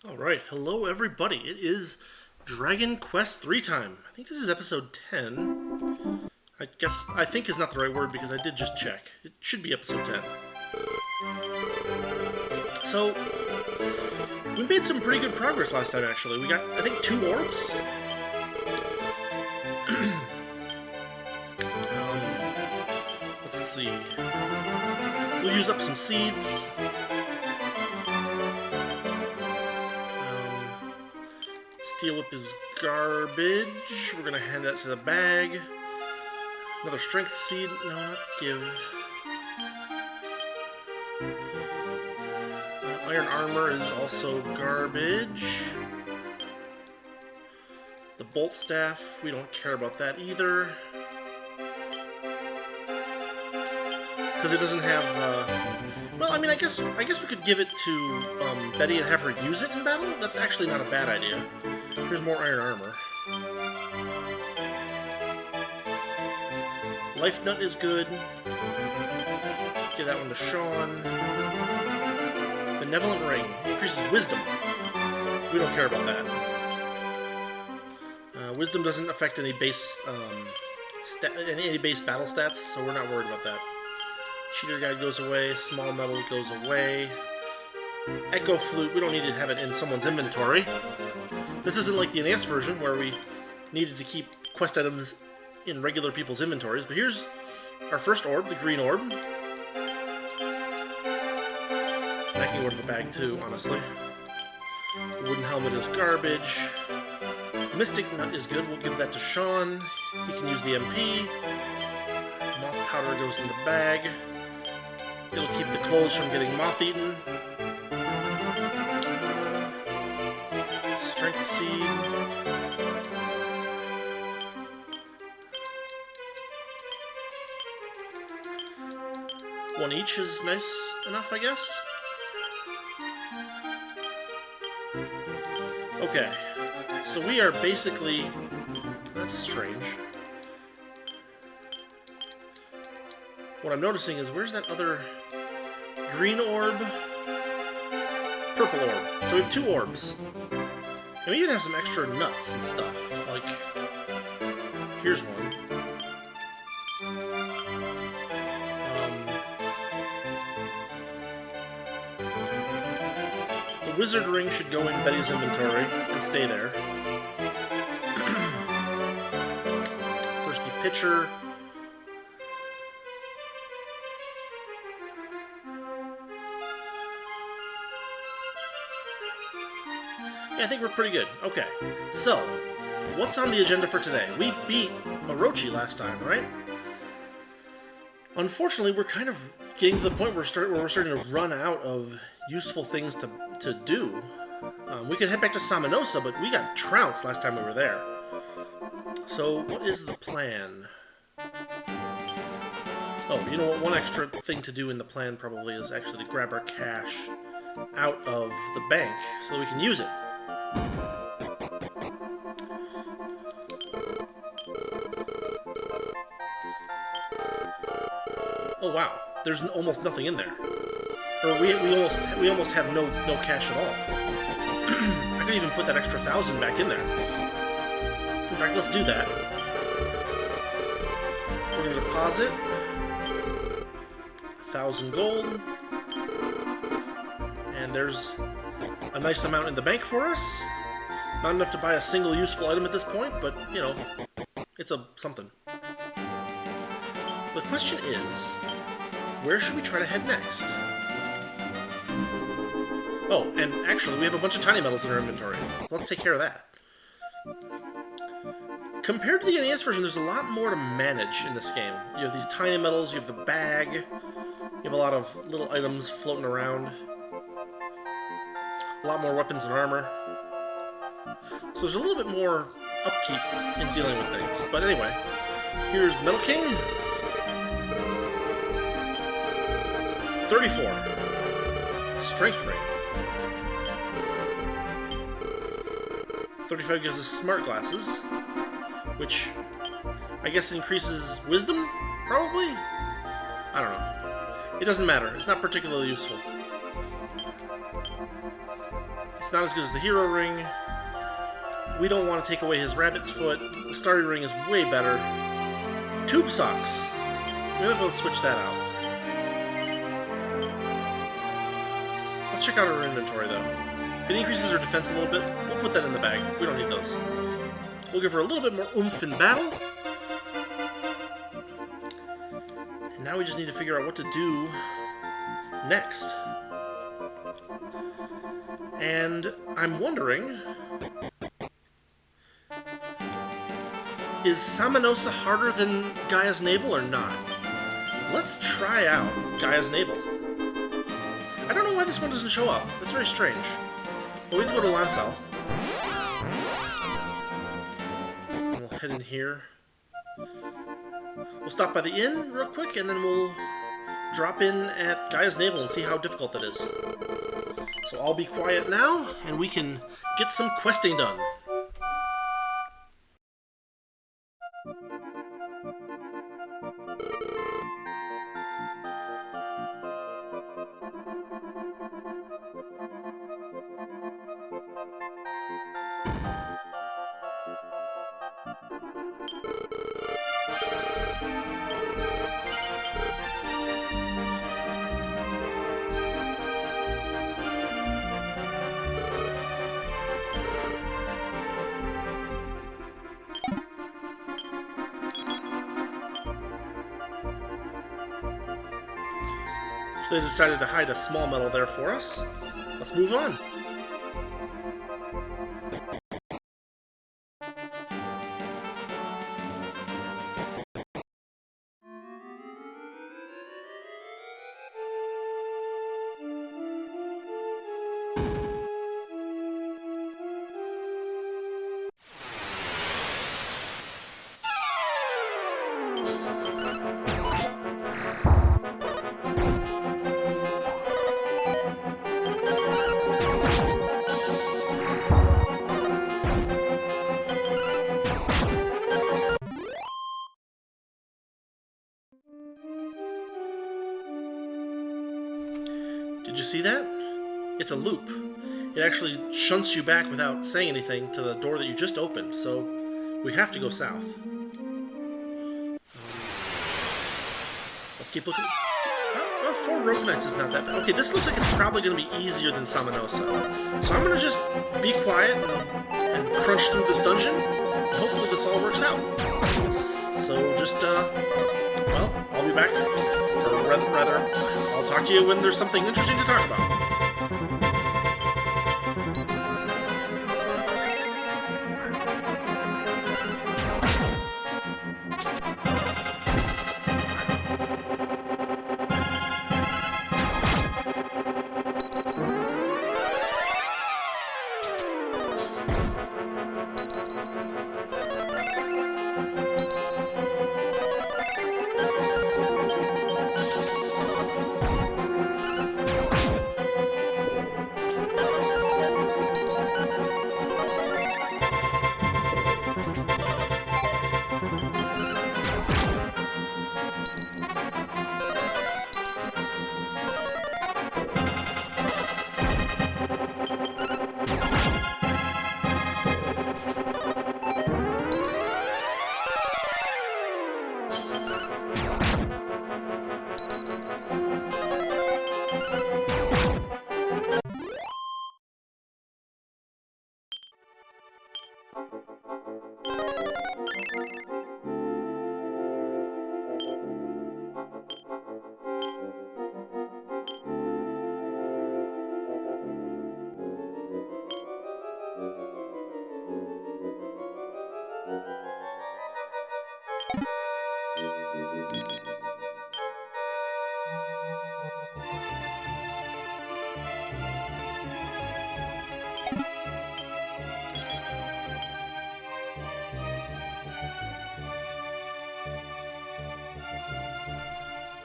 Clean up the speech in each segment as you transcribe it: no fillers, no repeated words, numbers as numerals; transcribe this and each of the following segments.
Alright, hello everybody. It is Dragon Quest 3 time. I think this is episode 10. I think is not the right word because I did just check. It should be episode 10. So, we made some pretty good progress last time actually. We got, I think, 2 orbs. Let's see. We'll use up some seeds. Steel Whip is garbage. We're gonna hand that to the bag. Another strength seed. No, not give. Iron armor is also garbage. The bolt staff, we don't care about that either. Because it doesn't have, well, I mean, I guess we could give it to Betty and have her use it in battle. That's actually not a bad idea. Here's more iron armor. Life Nut is good. Give that one to Sean. Benevolent Ring increases wisdom. We don't care about that. Wisdom doesn't affect any base any base battle stats, so we're not worried about that. Cheater Guide goes away. Small Metal goes away. Echo Flute, we don't need to have it in someone's inventory. This isn't like the NES version where we needed to keep quest items in regular people's inventories, but here's our first orb, the green orb. And I can go to the bag too, honestly. The wooden helmet is garbage. Mystic Nut is good, we'll give that to Sean. He can use the MP. Moth powder goes in the bag. It'll keep the clothes from getting moth-eaten. Strength seed. One each is nice enough, I guess. Okay, so we are basically... That's strange. What I'm noticing is, where's that other green orb? Purple orb. So we have 2 orbs. And we even have some extra nuts and stuff. Like, here's one. The wizard ring should go in Betty's inventory and stay there. Thirsty pitcher. I think we're pretty good. Okay, so, what's on the agenda for today? We beat Orochi last time, right? Unfortunately, we're kind of getting to the point where we're starting to run out of useful things to do. We could head back to Samonosa, but we got trounced last time we were there. So, what is the plan? Oh, you know what? One extra thing to do in the plan probably is actually to grab our cash out of the bank so that we can use it. Oh wow, there's almost nothing in there. Or we almost have no cash at all. I could even put that extra 1,000 back in there. In fact, let's do that. We're gonna deposit 1,000 gold, and there's a nice amount in the bank for us. Not enough to buy a single useful item at this point, but you know, it's something. The question is, where should we try to head next? Oh, and actually, we have a bunch of tiny metals in our inventory. Let's take care of that. Compared to the NES version, there's a lot more to manage in this game. You have these tiny metals, you have the bag, you have a lot of little items floating around. A lot more weapons and armor. So there's a little bit more upkeep in dealing with things. But anyway, here's Metal King. 34. Strength Ring. 35 gives us smart glasses, which I guess increases wisdom, probably? I don't know. It doesn't matter. It's not particularly useful. It's not as good as the hero ring. We don't want to take away his rabbit's foot. The starry ring is way better. Tube socks. We might be able to switch that out. Let's check out our inventory, though. It increases her defense a little bit. We'll put that in the bag. We don't need those. We'll give her a little bit more oomph in battle. And now we just need to figure out what to do next. And I'm wondering, is Samonosa harder than Gaia's Navel or not? Let's try out Gaia's Navel. I don't know why this one doesn't show up. That's very strange. Well, we have to go to Lancel. We'll head in here. We'll stop by the inn real quick, and then we'll drop in at Gaia's Navel and see how difficult that is. So I'll be quiet now, and we can get some questing done. So they decided to hide a small medal there for us. Let's move on. Did you see that? It's a loop. It actually shunts you back without saying anything to the door that you just opened, so we have to go south. Let's keep looking. Well, 4 rope knights is not that bad. Okay, this looks like it's probably going to be easier than Samonosa. So I'm going to just be quiet and crunch through this dungeon, and hopefully this all works out. So just, well, I'll be back. Or rather, I'll talk to you when there's something interesting to talk about.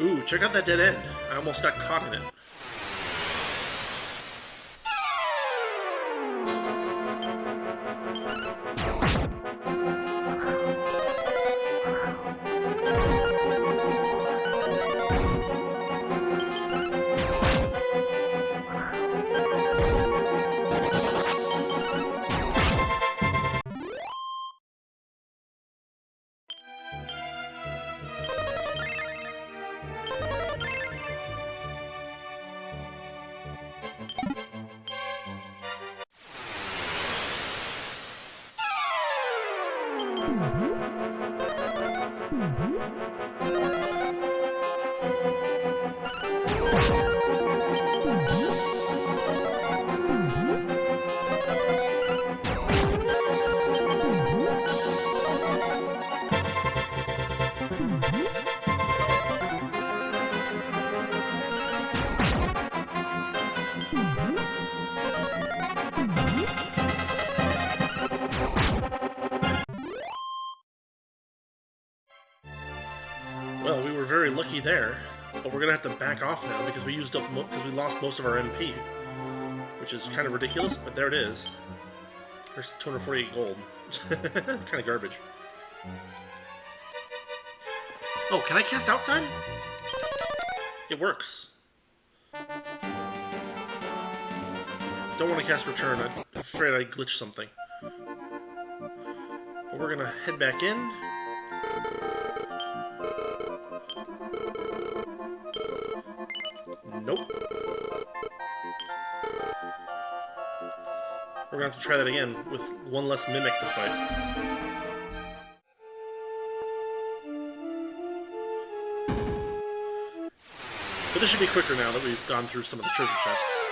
Ooh, check out that dead end. I almost got caught in it. Well, we were very lucky there, but we're gonna have to back off now because we lost most of our MP, which is kind of ridiculous. But there it is. There's 248 gold. Kind of garbage. Oh, can I cast outside? It works. Don't want to cast return. I'm afraid I glitched something. But we're gonna head back in. Nope. We're gonna have to try that again with one less mimic to fight. But this should be quicker now that we've gone through some of the treasure chests.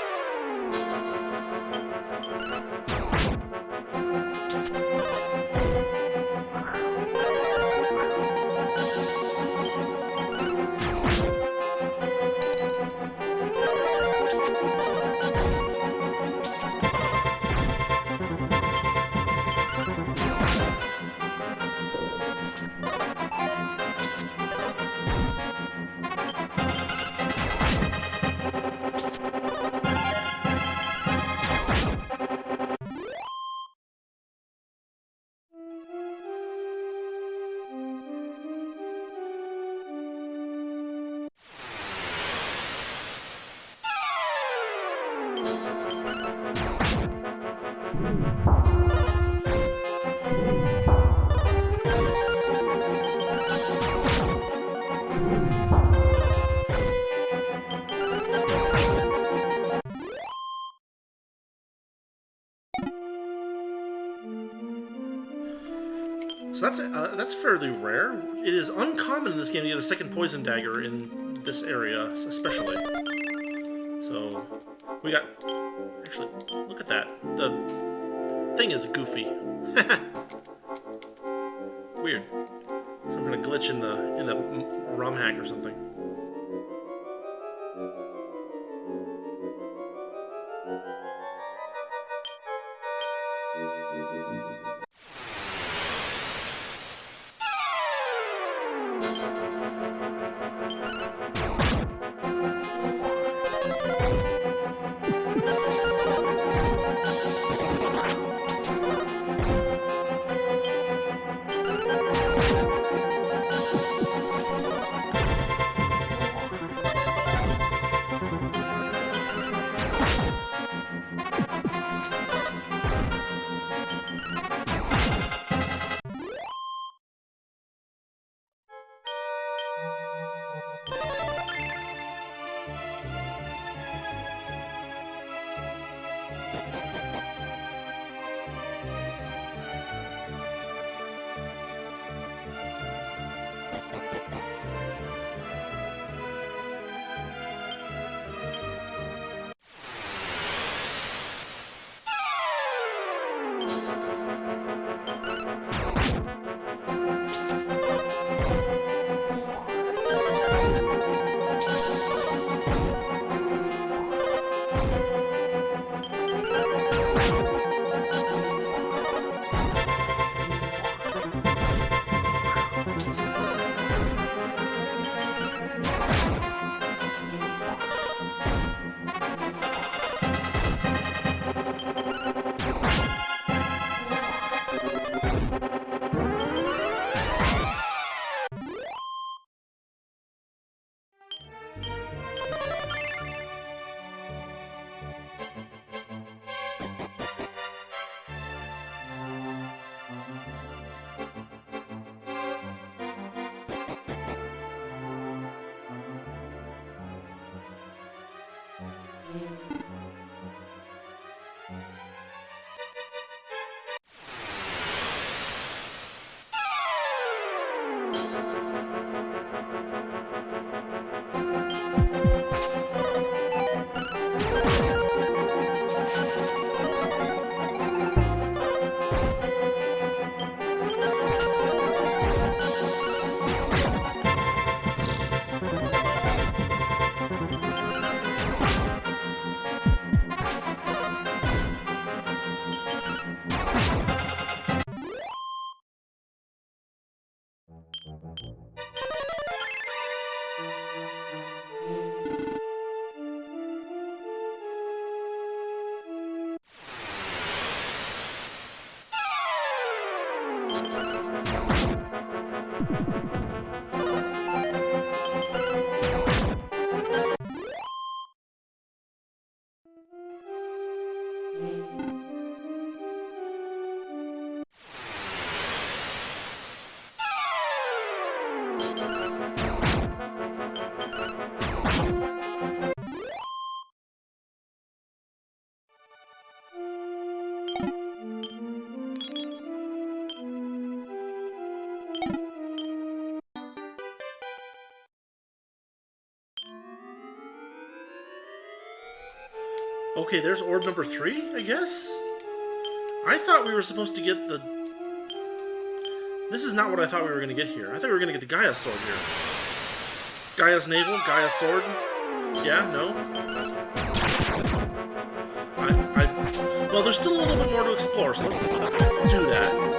So that's fairly rare. It is uncommon in this game to get a second poison dagger in this area, especially. So we got. Actually, look at that. The thing is goofy. Weird. Some kind of glitch in the ROM hack or something. Okay, there's orb number 3, I guess? I thought we were supposed to get the... This is not what I thought we were going to get here. I thought we were going to get the Gaia sword here. Gaia's navel, Gaia sword. Yeah, no? Well, there's still a little bit more to explore, so let's do that.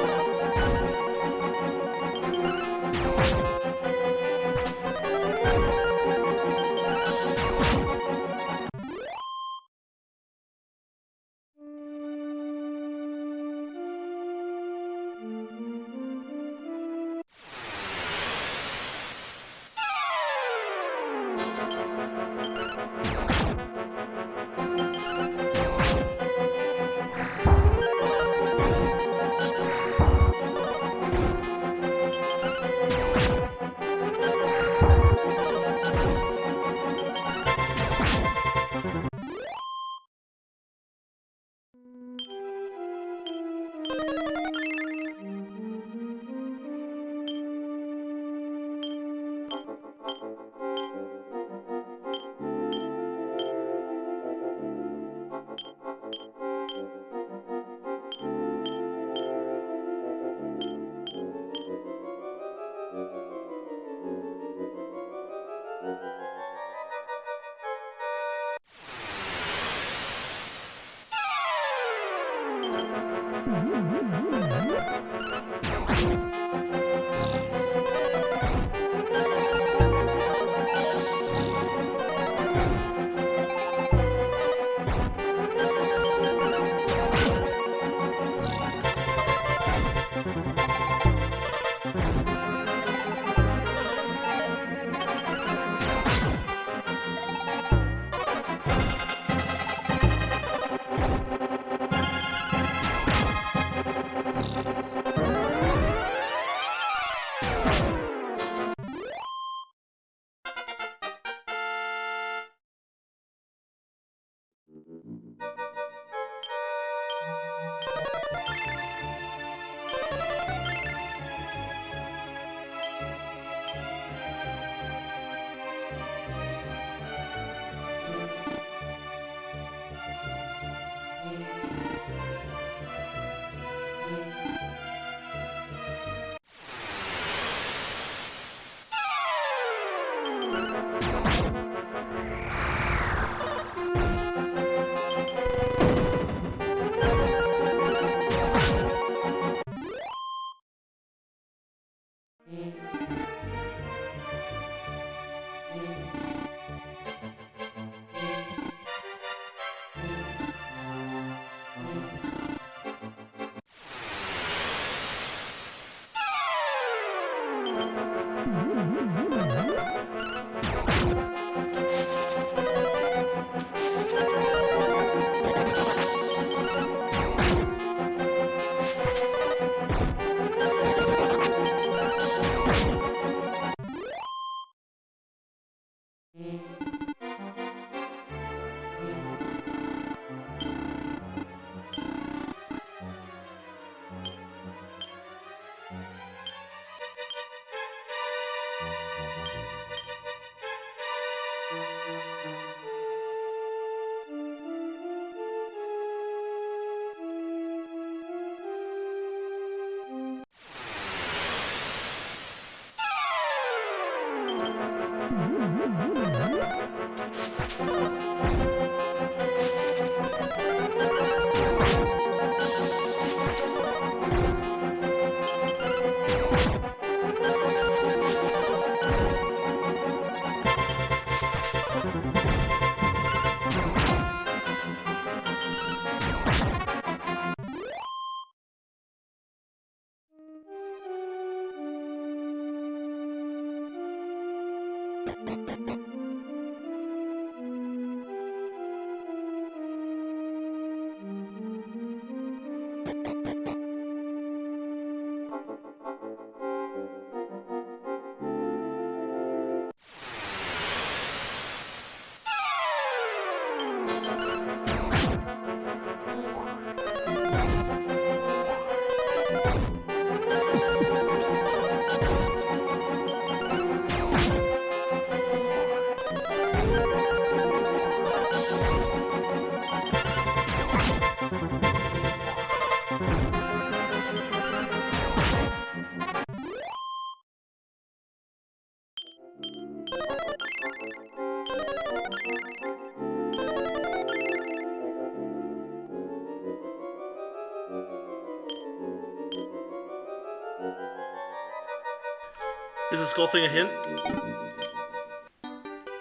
Is the skull thing a hint?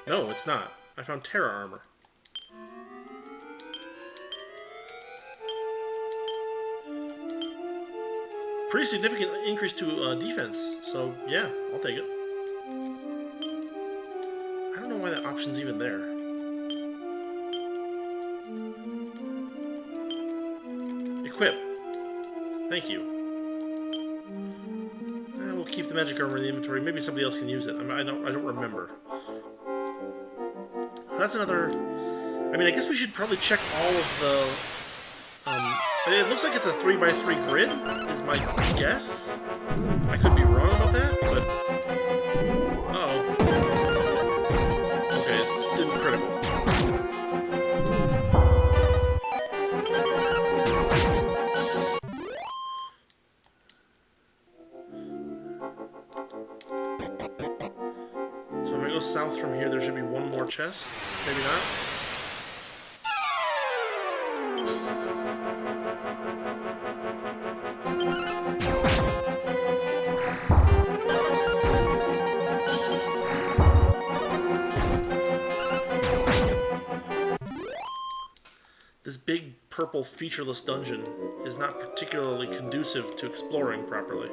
No, it's not. I found Terra armor. Pretty significant increase to defense, so yeah, I'll take it. I don't know why that option's even there. Equip. Thank you. We'll keep the magic armor in the inventory. Maybe somebody else can use it. I don't remember. That's another. I mean, I guess we should probably check all of the. It looks like it's a 3x3 grid. Is my guess. I could be wrong about that, but. Uh-oh. Okay, it didn't critical. So if I go south from here, there should be one more chest. Maybe not. This big purple featureless dungeon is not particularly conducive to exploring properly.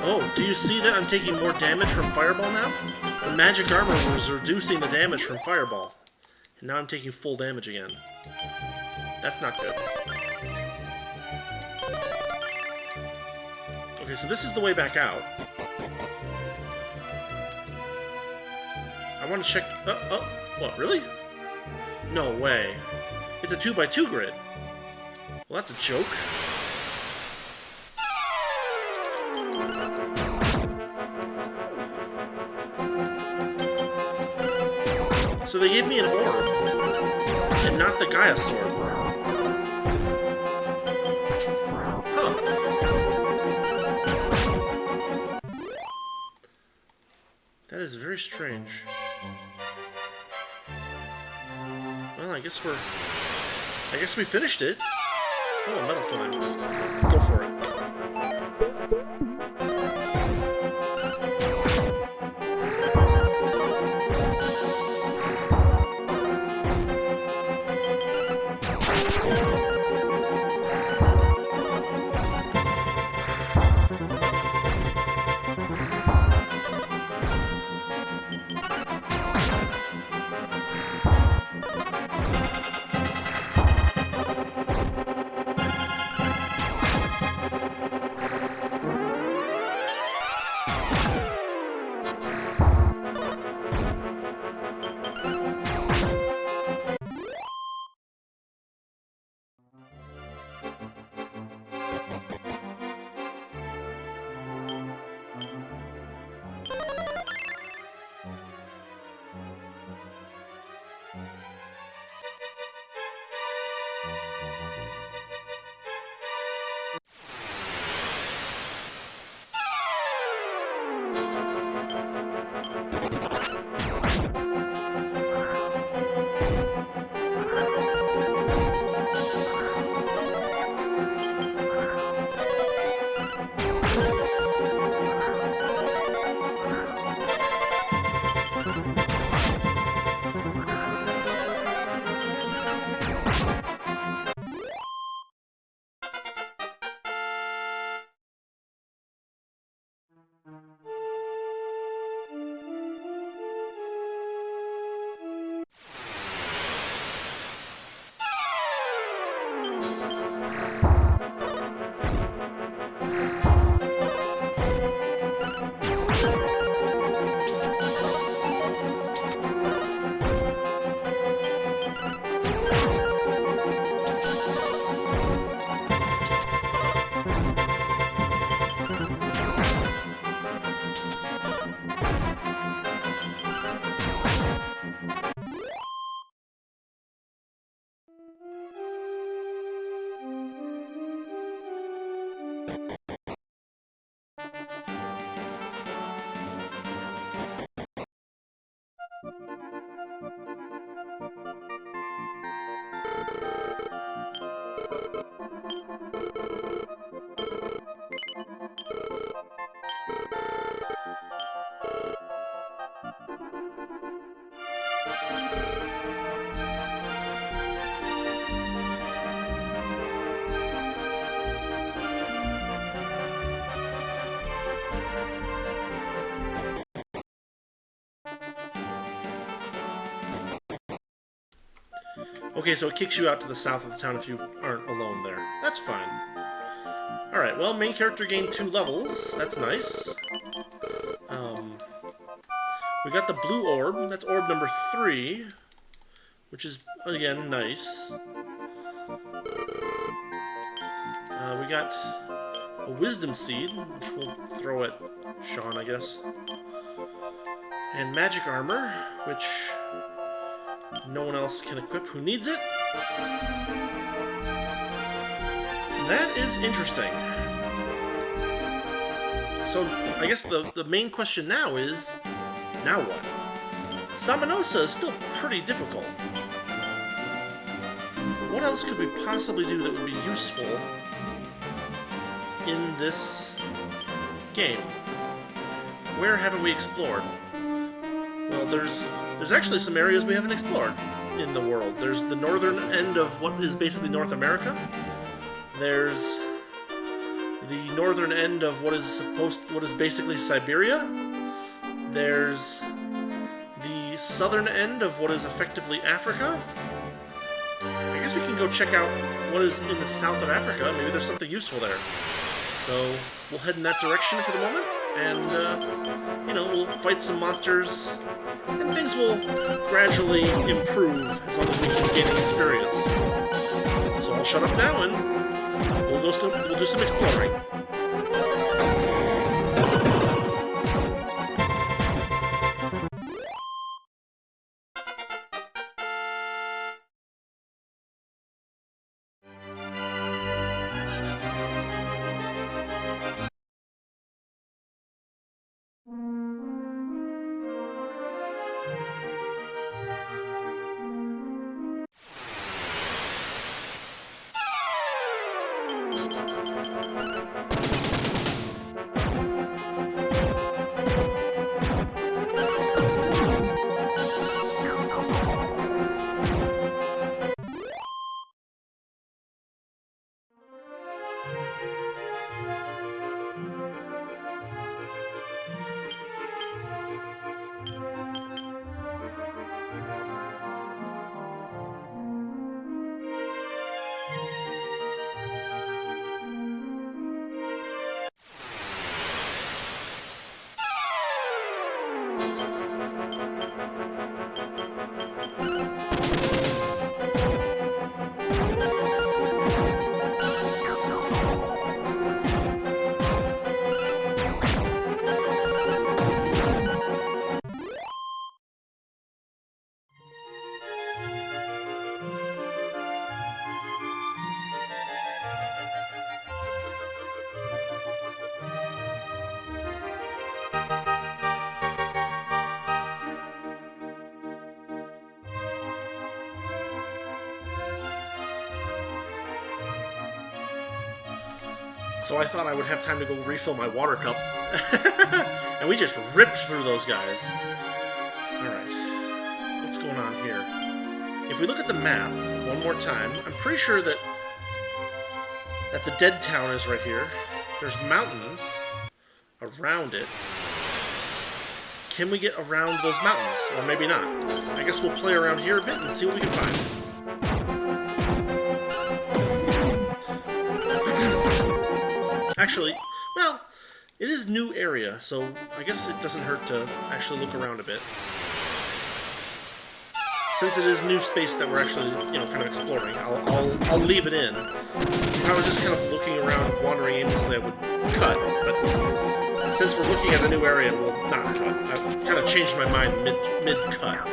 Oh, do you see that I'm taking more damage from Fireball now? The magic armor was reducing the damage from Fireball. And now I'm taking full damage again. That's not good. Okay, so this is the way back out. I want to check... what, really? No way. It's a 2x2 grid. Well, that's a joke. So they gave me an orb, and not the Gaia sword. Huh. That is very strange. Well, I guess we finished it. Oh, a metal slime. Go for it. Okay, so it kicks you out to the south of the town if you aren't alone there. That's fine. Alright, well, main character gained 2 levels. That's nice. We got the blue orb. That's orb number 3. Which is, again, nice. We got a wisdom seed, which we'll throw at Sean, I guess. And magic armor, which no one else can equip who needs it. That is interesting. So, I guess the main question now is, now what? Samonosa is still pretty difficult. What else could we possibly do that would be useful in this game? Where haven't we explored? Well, there's actually some areas we haven't explored in the world. There's the northern end of what is basically North America. There's the northern end of what is basically Siberia. There's the southern end of what is effectively Africa. I guess we can go check out what is in the south of Africa. Maybe there's something useful there. So we'll head in that direction for the moment, and we'll fight some monsters, and things will gradually improve as long as we keep gaining experience. So I'll shut up now, and we'll do some exploring. So I thought I would have time to go refill my water cup. And we just ripped through those guys. Alright. What's going on here? If we look at the map one more time, I'm pretty sure that the dead town is right here. There's mountains around it. Can we get around those mountains? Or maybe not. I guess we'll play around here a bit and see what we can find. Actually, well, it is new area, so I guess it doesn't hurt to actually look around a bit. Since it is new space that we're actually, kind of exploring, I'll leave it in. If I was just kind of looking around, wandering aimlessly, I would cut, but since we're looking at a new area, we'll not cut. I've kind of changed my mind mid-cut.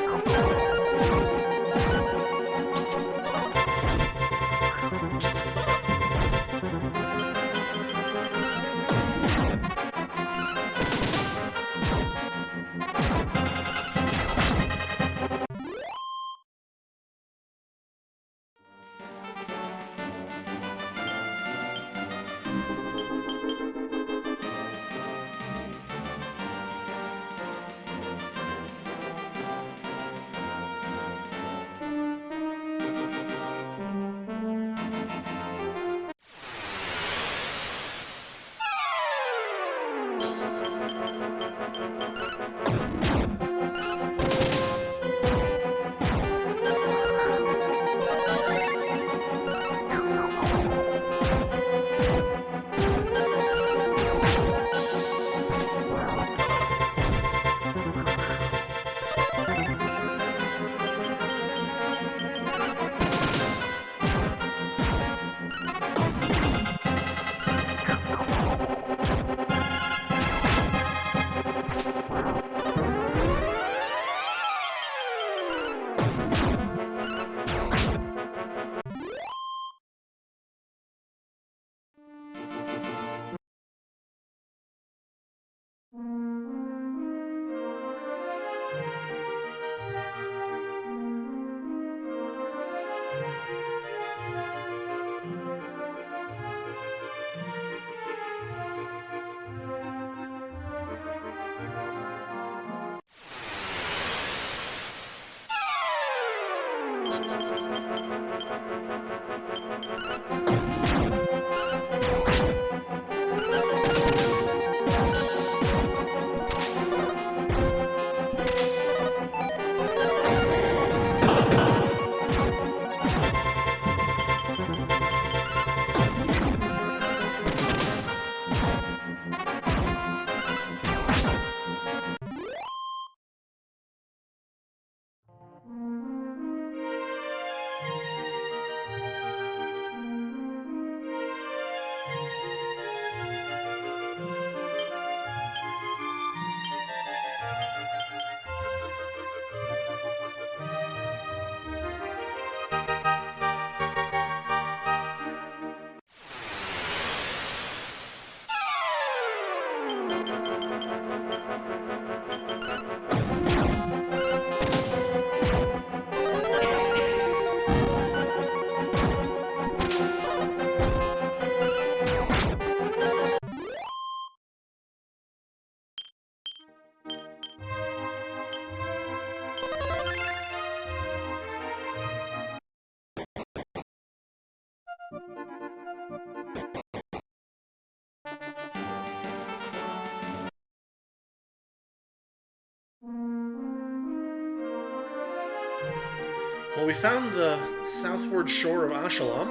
Well, we found the southward shore of Ashalam.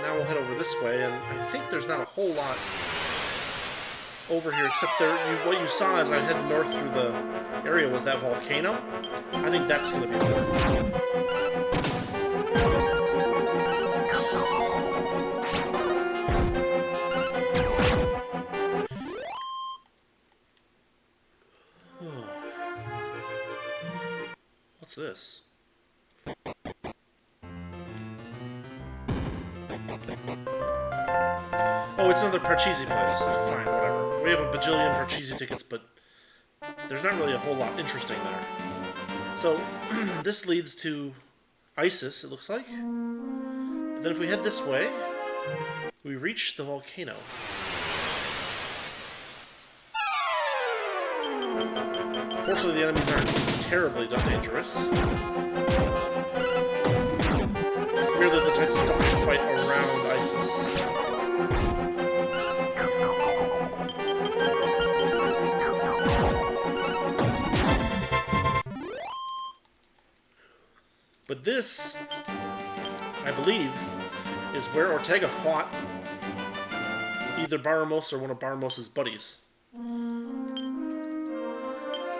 Now we'll head over this way, and I think there's not a whole lot over here, except what you saw as I head north through the area was that volcano. I think that's going to be important. What's this? Oh, it's another Parcheesi place. Fine, whatever. We have a bajillion Parcheesi tickets, but there's not really a whole lot interesting there. So, this leads to Isis, it looks like. But then if we head this way, we reach the volcano. Fortunately, the enemies aren't terribly dangerous. Merely the types of stuff we fight around ISIS. But this, I believe, is where Ortega fought either Baramos or one of Baramos's buddies.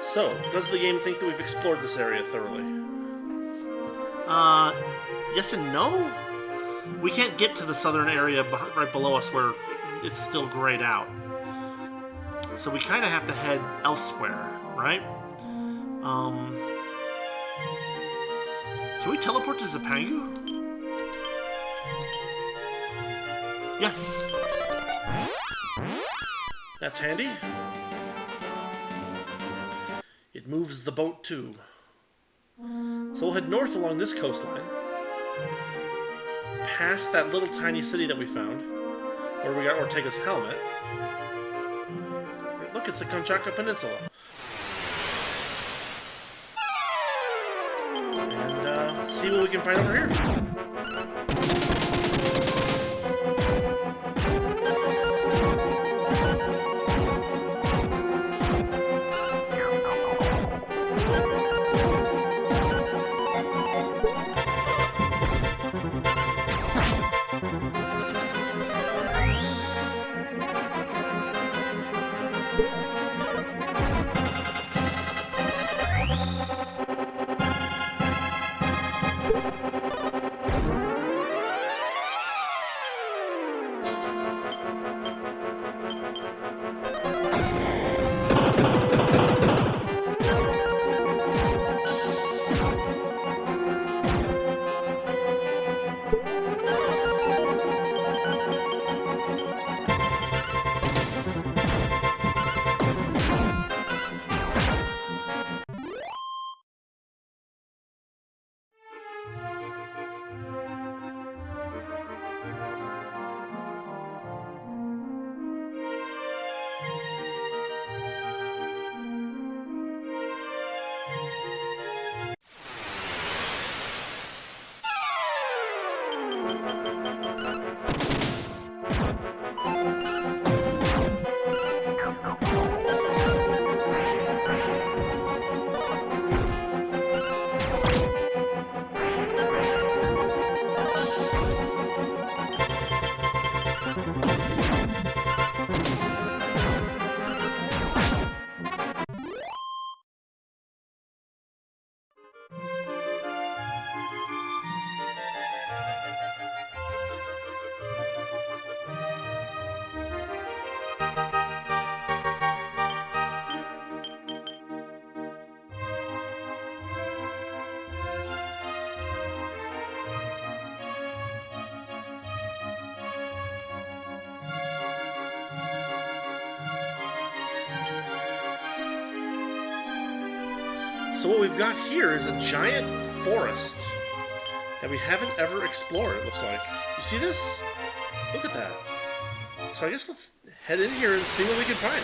So, does the game think that we've explored this area thoroughly? Yes and no. We can't get to the southern area right below us where it's still grayed out. So we kind of have to head elsewhere, right? Can we teleport to Zipangu? Yes. That's handy. It moves the boat too. So we'll head north along this coastline, past that little tiny city that we found, where we got Ortega's helmet. Look, it's the Kamchatka Peninsula. And see what we can find over here. So what we've got here is a giant forest that we haven't ever explored, it looks like. You see this? Look at that. So I guess let's head in here and see what we can find.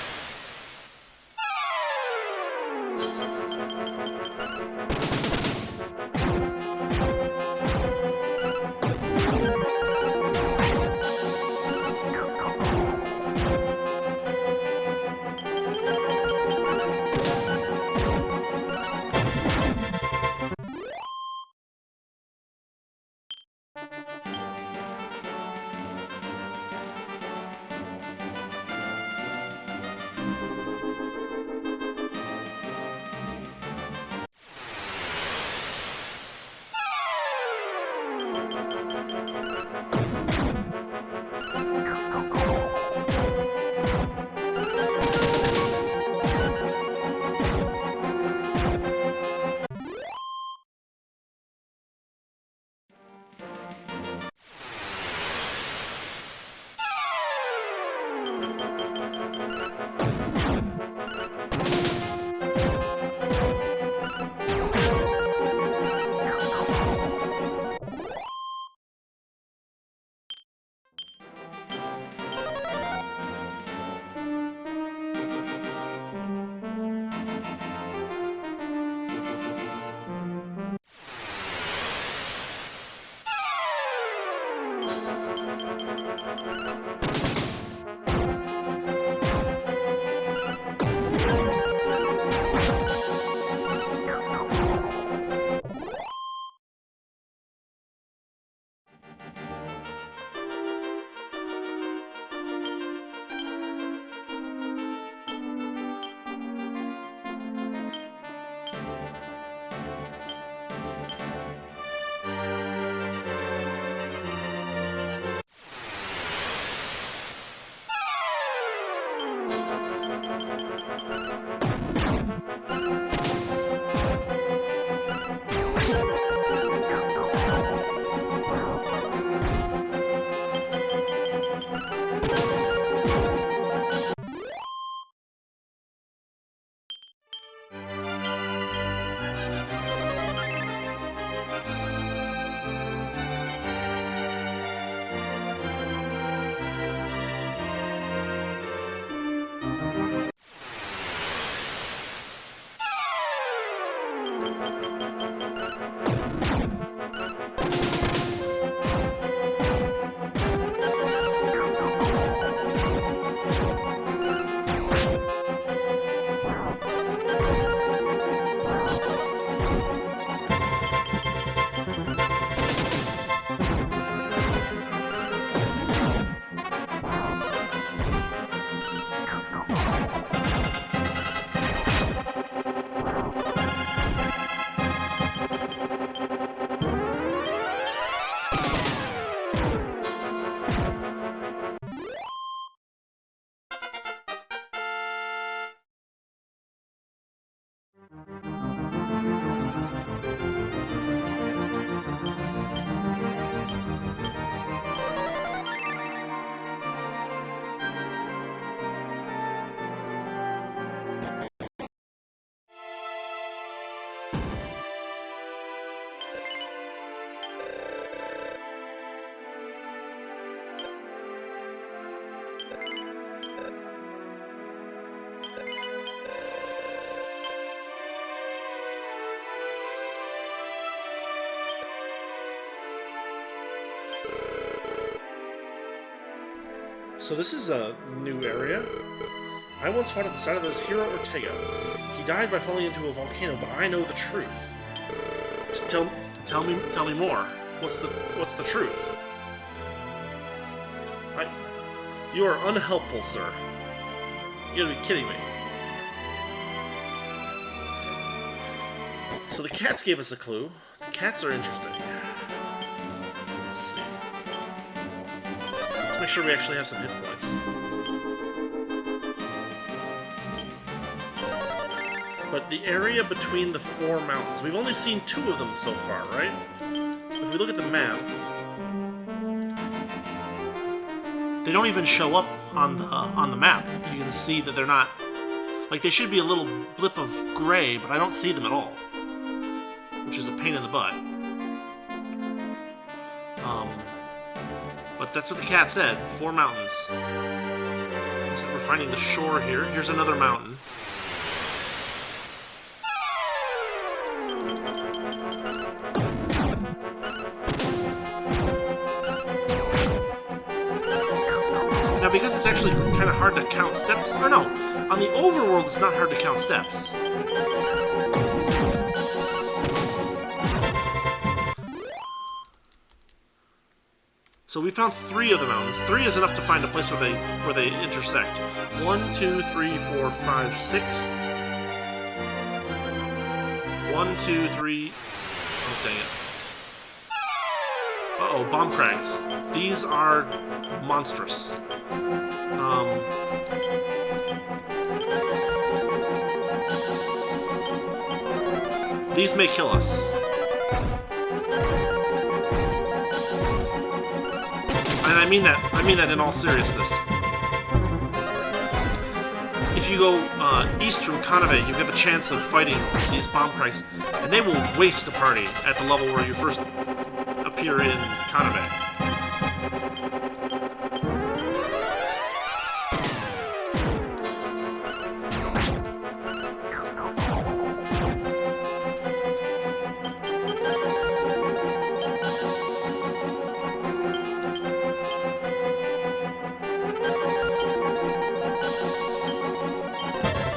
So this is a new area. I once fought at the side of the hero Ortega. He died by falling into a volcano, but I know the truth. Tell me more. What's the truth? You are unhelpful, sir. You gotta be kidding me. So the cats gave us a clue. The cats are interesting. Let's see. Let's make sure we actually have some hit points. But the area between the 4 mountains, we've only seen 2 of them so far, right? If we look at the map, they don't even show up on the map. You can see that they're not, like, they should be a little blip of gray, but I don't see them at all, which is a pain in the butt. But that's what the cat said. 4 mountains. So we're finding the shore here. Here's another mountain. Now, because it's actually kind of hard to count steps, or no, on the overworld it's not hard to count steps. So we found 3 of the mountains. 3 is enough to find a place where they intersect. 1, 2, 3, 4, 5, 6. 1, 2, 3. Oh, dang it. Uh-oh, bomb crags. These are monstrous. These may kill us. And I mean that in all seriousness. If you go east from Navel, you have a chance of fighting these bomb crags, and they will waste a party at the level where you first appear in Navel.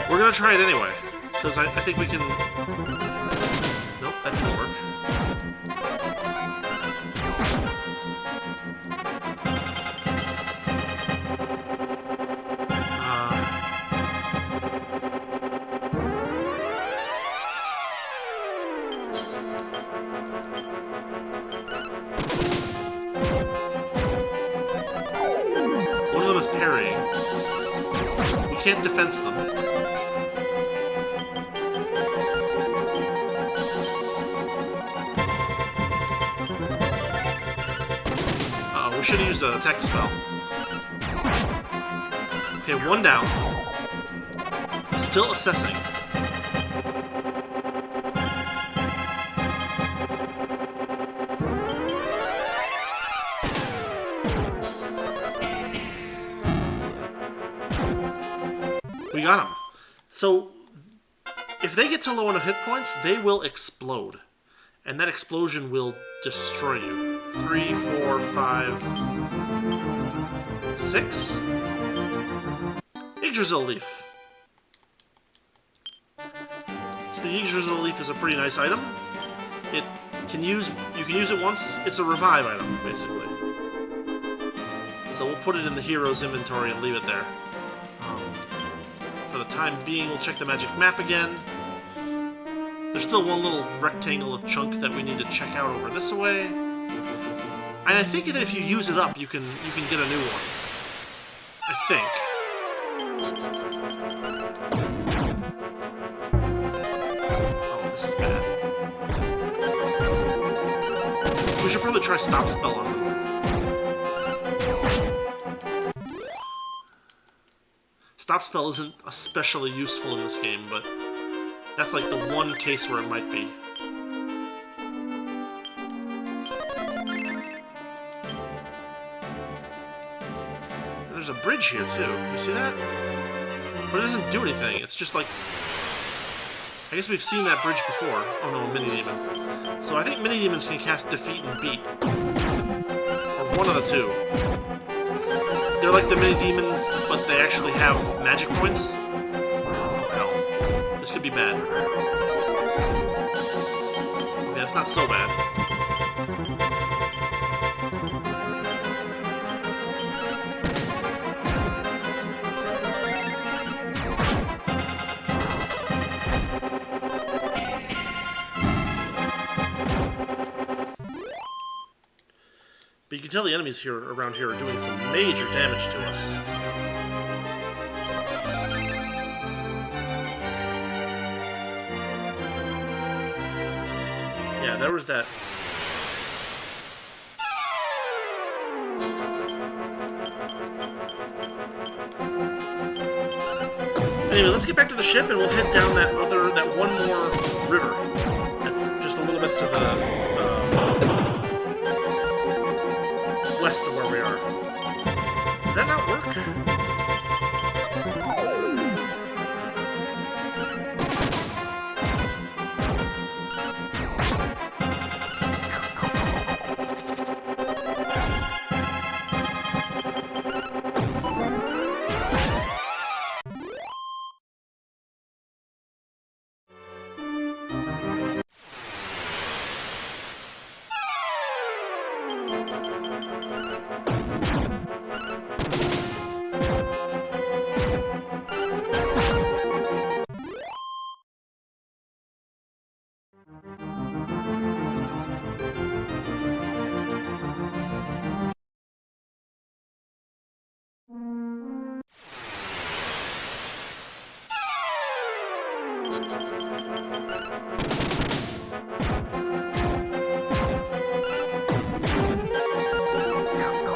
We're gonna try it anyway, because I think we can... Nope, that didn't work. One of them is parrying. We can't defense them. We should have used an attack spell. Okay, 1 down. Still assessing. We got him. So, if they get to low enough hit points, they will explode. And that explosion will destroy you. 3, 4, 5, 6. Yggdrasil leaf. So the Yggdrasil leaf is a pretty nice item. You can use it once. It's a revive item, basically. So we'll put it in the hero's inventory and leave it there. For the time being, we'll check the magic map again. There's still one little rectangle of chunk that we need to check out over this way. And I think that if you use it up, you can get a new one. I think. Oh, this is bad. We should probably try Stop Spell on them. Stop Spell isn't especially useful in this game, but that's like the one case where it might be. There's a bridge here, too. You see that? But it doesn't do anything. It's just like... I guess we've seen that bridge before. Oh no, a mini-demon. So I think mini-demons can cast Defeat and Beat. Or one of the two. They're like the mini demons, but they actually have magic points. Oh hell, this could be bad. Okay, that's not so bad. But you can tell the enemies here around here are doing some major damage to us. Yeah, there was that. Anyway, let's get back to the ship and we'll head down that one more river. It's just a little bit to the west of where we are. Did that not work?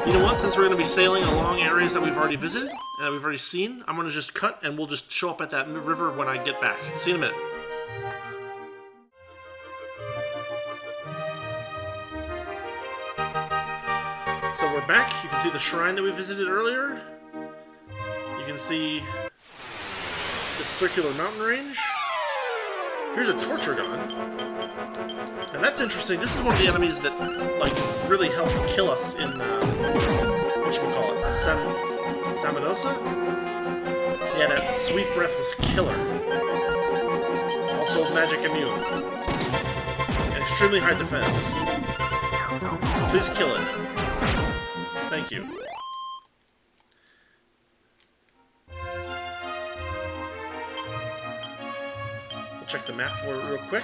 You know what? Since we're going to be sailing along areas that we've already visited, that we've already seen, I'm going to just cut and we'll just show up at that river when I get back. See you in a minute. So we're back. You can see the shrine that we visited earlier. You can see this circular mountain range. Here's a torture gun. And that's interesting. This is one of the enemies that, like, really helped kill us in, whatchamacallit, Samonosa? Yeah, that sweet breath was killer. Also magic immune. And extremely high defense. Please kill it. Thank you. We'll check the map real quick.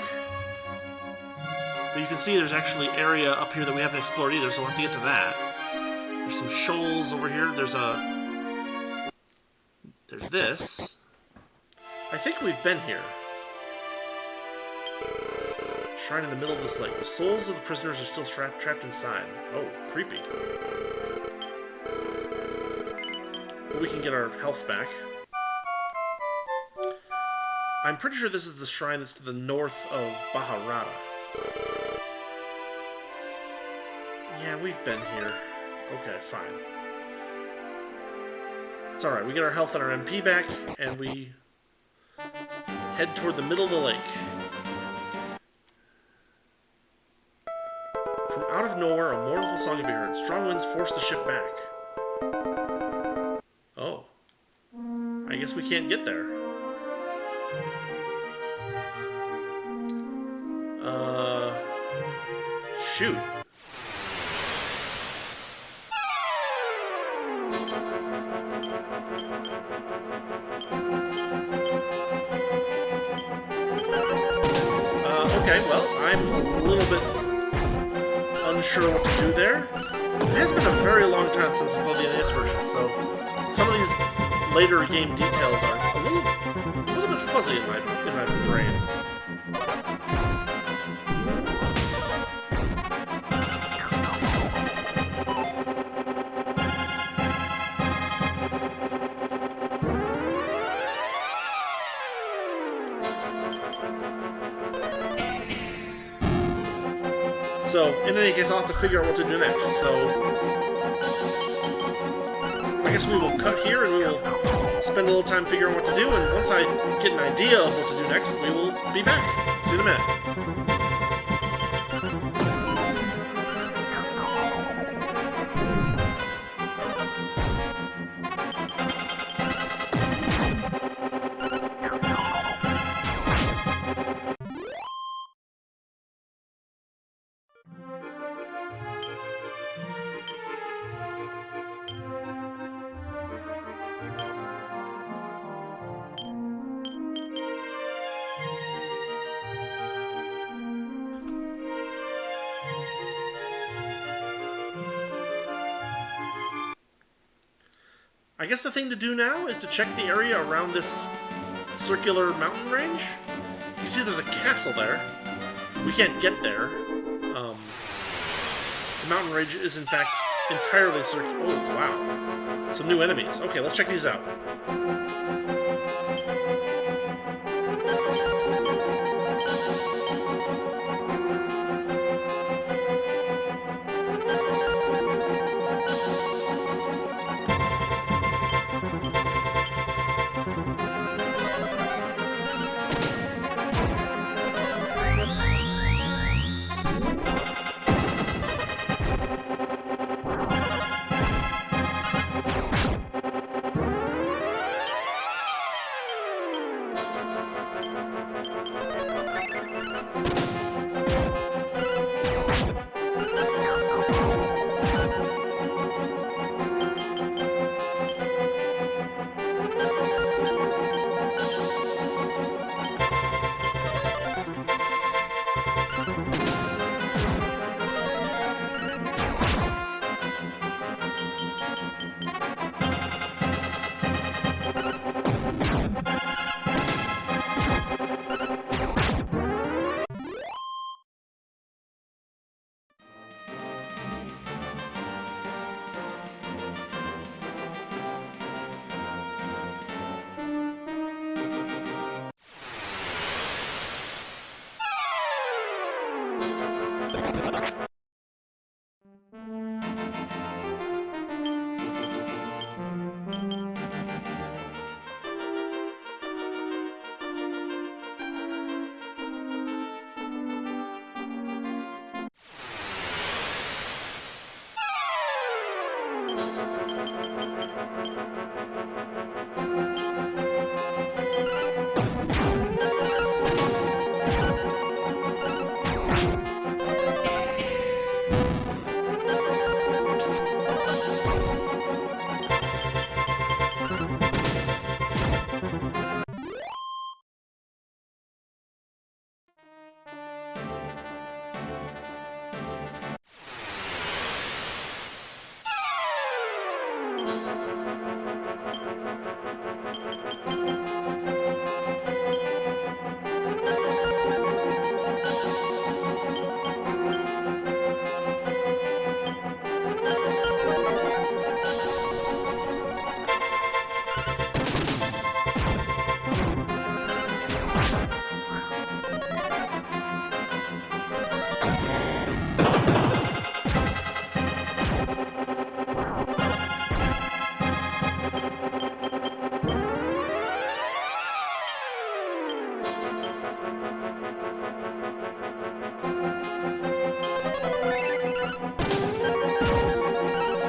But you can see there's actually area up here that we haven't explored either, so we'll have to get to that. There's some shoals over here. There's this. I think we've been here. Shrine in the middle of this lake. The souls of the prisoners are still trapped inside. Oh, creepy. But we can get our health back. I'm pretty sure this is the shrine that's to the north of Baharata. Yeah, we've been here. Okay, fine. It's alright, we get our health and our MP back, and we head toward the middle of the lake. From out of nowhere, a mournful song can be heard. Strong winds force the ship back. Oh. I guess we can't get there. Shoot. Okay, well, I'm a little bit unsure what to do there. It has been a very long time since I've played the NES version, so some of these later game details are a little bit fuzzy in my brain. So, in any case, I'll have to figure out what to do next, so I guess we will cut here and we will spend a little time figuring out what to do, and once I get an idea of what to do next, we will be back. See you in a minute. I guess the thing to do now is to check the area around this circular mountain range. You can see there's a castle there. We can't get there. The mountain range is in fact entirely circular. Oh, wow. Some new enemies. Okay, let's check these out.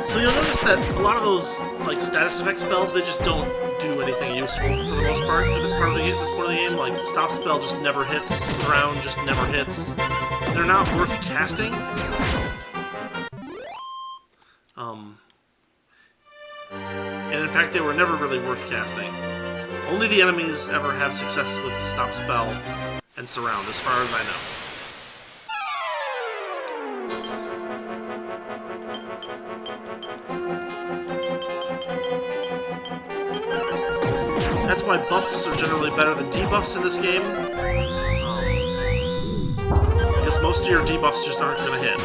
So you'll notice that a lot of those like status effect spells, they just don't do anything useful for the most part. At this part of the game, like stop spell just never hits, surround just never hits. They're not worth casting. And in fact, they were never really worth casting. Only the enemies ever have success with stop spell and surround, as far as I know. That's why buffs are generally better than debuffs in this game. Because most of your debuffs just aren't going to hit.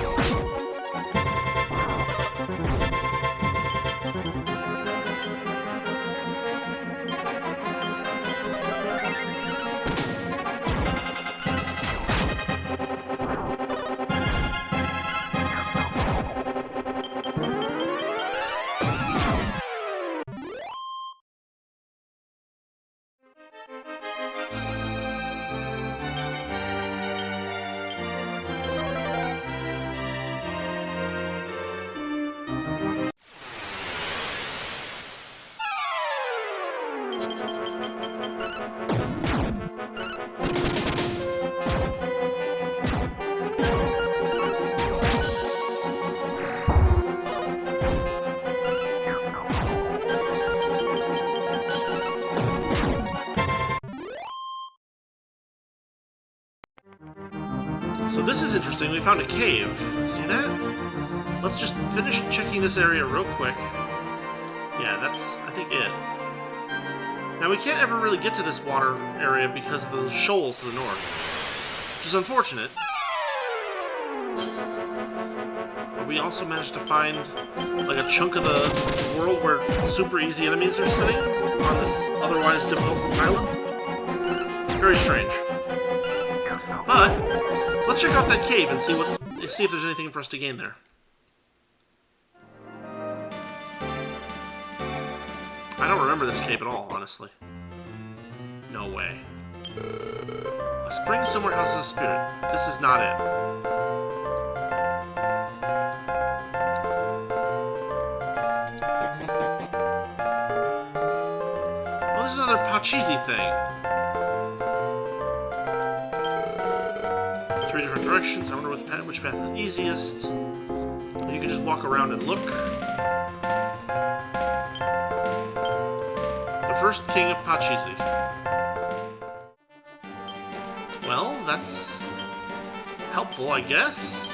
So this is interesting. We found a cave. See that? Let's just finish checking this area real quick. Yeah, that's, I think, it. Now, we can't ever really get to this water area because of those shoals to the north, which is unfortunate. But we also managed to find, like, a chunk of the world where super easy enemies are sitting on this otherwise difficult island. Very strange. But let's check out that cave and see if there's anything for us to gain there. I don't remember this cave at all, honestly. No way. A spring somewhere houses a spirit. This is not it. Oh, there's another Pachisi thing. 3 different directions. I wonder which path is easiest. You can just walk around and look. The first king of Pachisi. Well, that's helpful, I guess.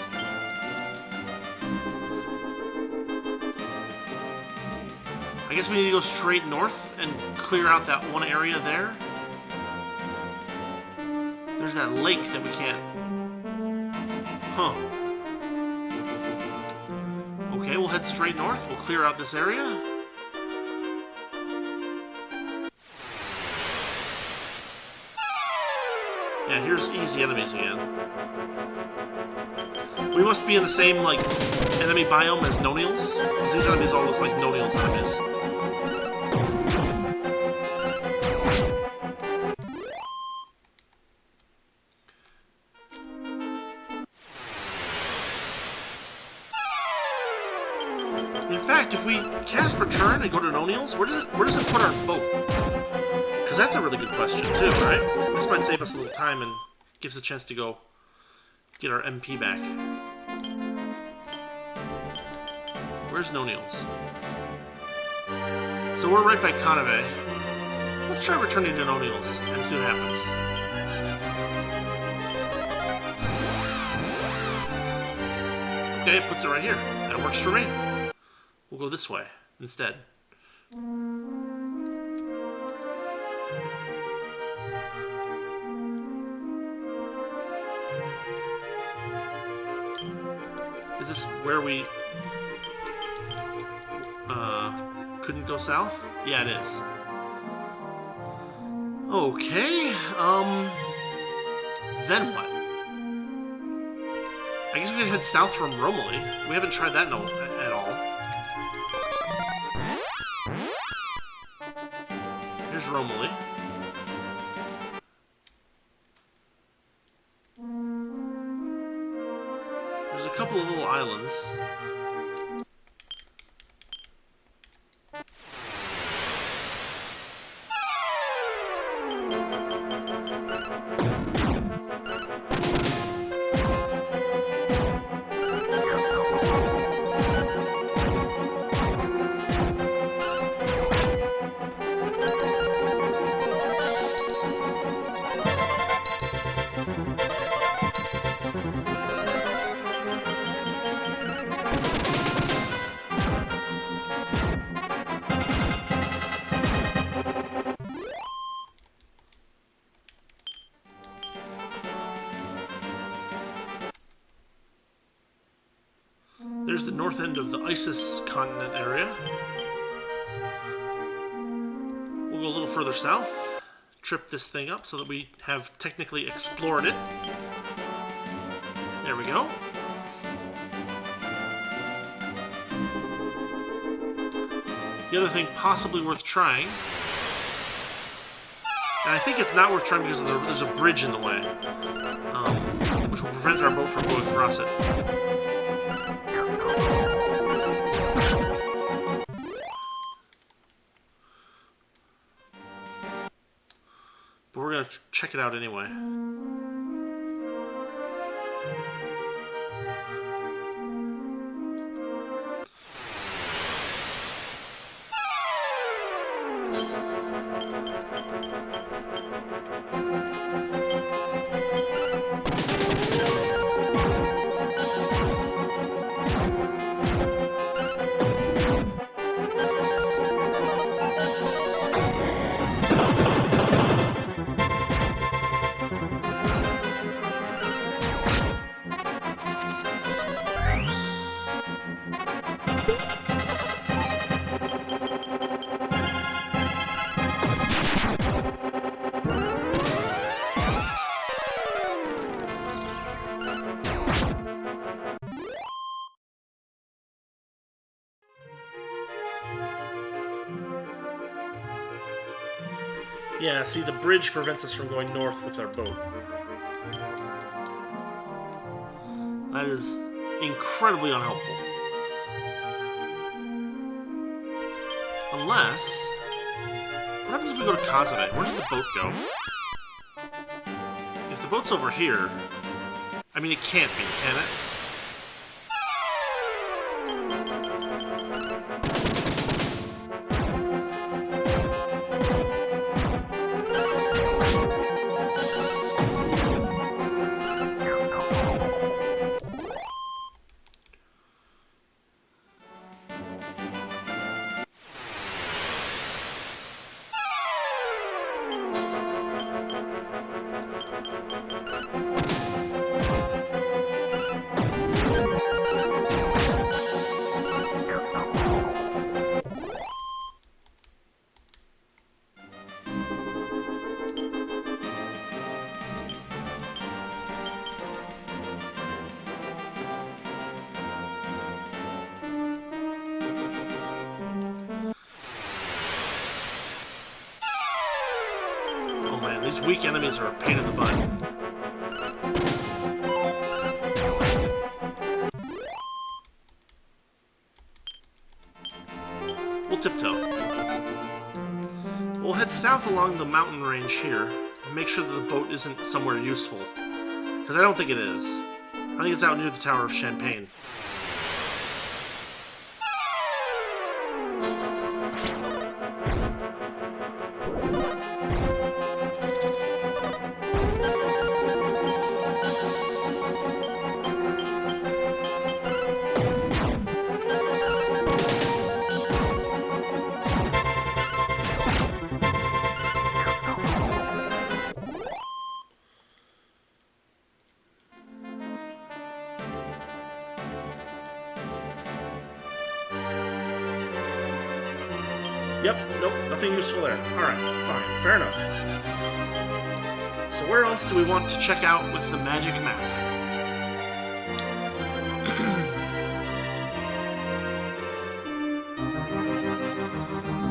I guess we need to go straight north and clear out that one area there. There's that lake that we can't... Huh. Okay, we'll head straight north. We'll clear out this area. Yeah, here's easy enemies again. We must be in the same, like, enemy biome as Nonials, because these enemies all look like Nonials enemies. In fact, if we cast Return and go to Nonials, where does it put our boat? Because that's a really good question, too, right? This might save us a little time and gives us a chance to go get our MP back. Where's Nonials? So we're right by Navel. Let's try returning to Nonials and see what happens. Okay, it puts it right here. That works for me. We'll go this way instead. Is this where we couldn't go south? Yeah, it is. Okay, then what? I guess we can head south from Romilly. We haven't tried that at all. Here's Romilly. There's a couple of little islands. There's the north end of the Isis continent area. We'll go a little further south, trip this thing up so that we have technically explored it. There we go. The other thing possibly worth trying, and I think it's not worth trying because there's a bridge in the way, which will prevent our boat from going across it. But we're going to check it out anyway. Yeah, see, the bridge prevents us from going north with our boat. That is incredibly unhelpful. Unless... What happens if we go to Kazave? Where does the boat go? If the boat's over here... I mean, it can't be, can it? These weak enemies are a pain in the butt. We'll tiptoe. We'll head south along the mountain range here and make sure that the boat isn't somewhere useful. Because I don't think it is. I think it's out near the Tower of Champagne. Yep, nope, nothing useful there. Alright, fine, fair enough. So where else do we want to check out with the magic map?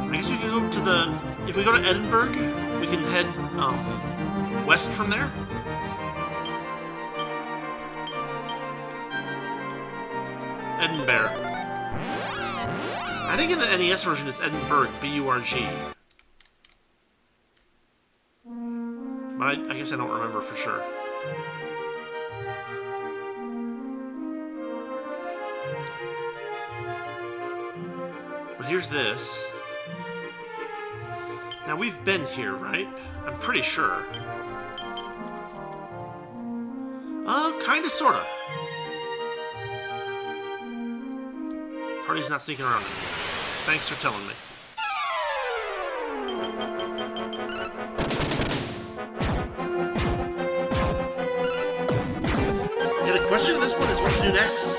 I guess we can go to the... If we go to Edinburgh, we can head west from there. Edinburgh. I think in the NES version it's Edinburgh, B-U-R-G. But I guess I don't remember for sure. But here's this. Now we've been here, right? I'm pretty sure. Kinda, sorta. Party's not sneaking around anymore. Thanks for telling me. Yeah, the question in this one is what to do next.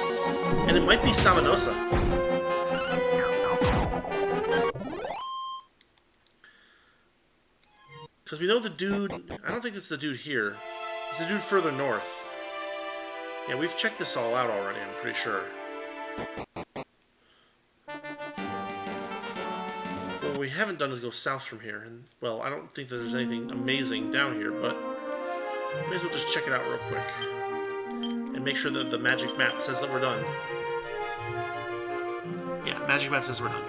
And it might be Samonosa. Because we know the dude... I don't think it's the dude here. It's the dude further north. Yeah, we've checked this all out already, I'm pretty sure. What we haven't done is go south from here, and, well, I don't think that there's anything amazing down here, but may as well just check it out real quick. And make sure that the magic map says that we're done. Yeah, magic map says we're done.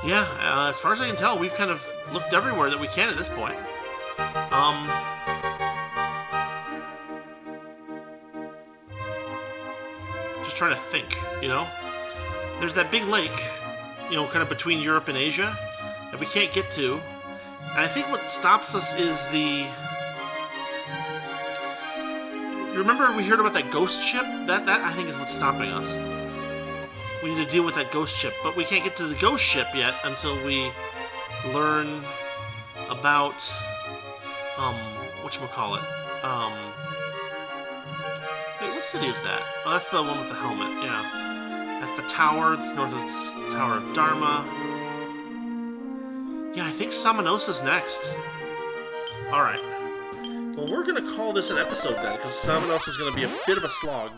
Yeah, as far as I can tell, we've kind of looked everywhere that we can at this point. just trying to think, you know? There's that big lake, you know, kind of between Europe and Asia that we can't get to. And I think what stops us is the... Remember we heard about that ghost ship? That I think is what's stopping us. We need to deal with that ghost ship, but we can't get to the ghost ship yet until we learn about whatchamacallit. Wait, what city is that? Oh, that's the one with the helmet, yeah. That's the tower, that's north of the Tower of Dharma. Yeah, I think Samonosa's next. Alright. Well, we're gonna call this an episode then, because Samonosa's gonna be a bit of a slog.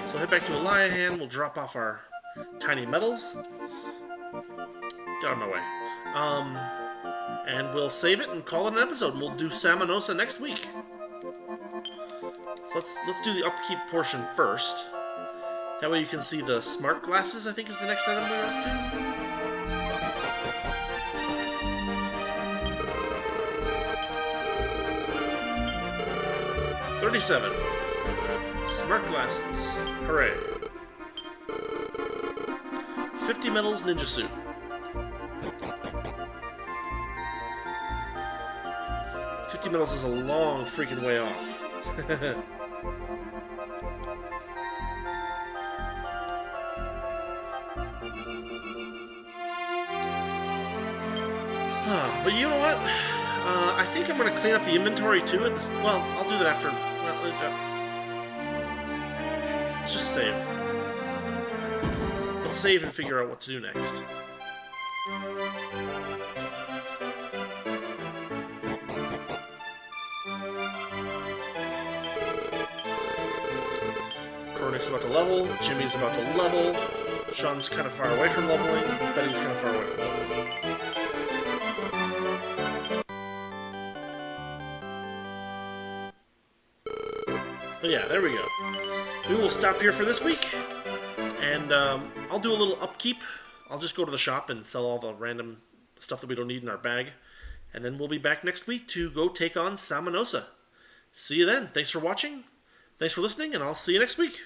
So head back to Eliahan, we'll drop off our tiny medals. Get out of my way. And we'll save it and call it an episode, and we'll do Samonosa next week. So let's do the upkeep portion first. That way you can see the smart glasses, I think is the next item we're up to. 37. Smart glasses. Hooray. 50 medals ninja suit. 50 medals is a long freaking way off. But you know what? I think I'm going to clean up the inventory too. Well, I'll do that after. Let's just save. Let's save and figure out what to do next. Kornick's about to level. Jimmy's about to level. Sean's kind of far away from leveling. Betty's kind of far away from leveling. But yeah, there we go. We will stop here for this week, and I'll do a little upkeep. I'll just go to the shop and sell all the random stuff that we don't need in our bag, and then we'll be back next week to go take on Samonosa. See you then. Thanks for watching. Thanks for listening, and I'll see you next week.